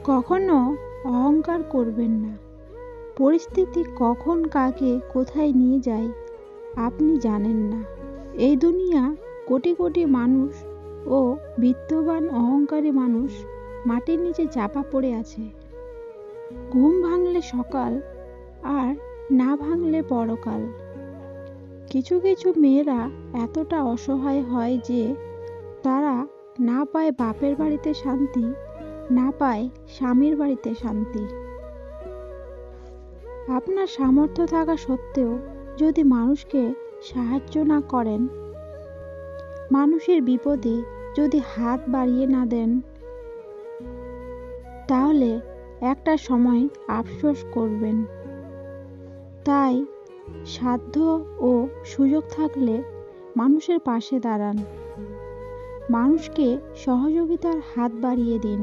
কখনো অহংকার করবেন না। পরিস্থিতি কখন কাকে কোথায় নিয়ে যায় আপনি জানেন না। এই দুনিয়া কোটি কোটি মানুষ ও বিত্তবান অহংকারী মানুষ মাটির নিচে চাপা পড়ে আছে। ঘুম ভাঙলে সকাল, আর না ভাঙলে পরকাল। কিছু কিছু মেয়েরা এতটা অসহায় হয় যে তারা না পায় বাপের বাড়িতে শান্তি, না পায় স্বামীর বাড়িতে শান্তি। আপনার সামর্থ্য থাকা সত্ত্বেও যদি মানুষকে সাহায্য না করেন, মানুষের বিপদে যদি হাত বাড়িয়ে না দেন, তাহলে একটা সময় আফসোস করবেন। তাই সাধ্য ও সুযোগ থাকলে মানুষের পাশে দাঁড়ান, মানুষকে সহযোগিতার হাত বাড়িয়ে দিন।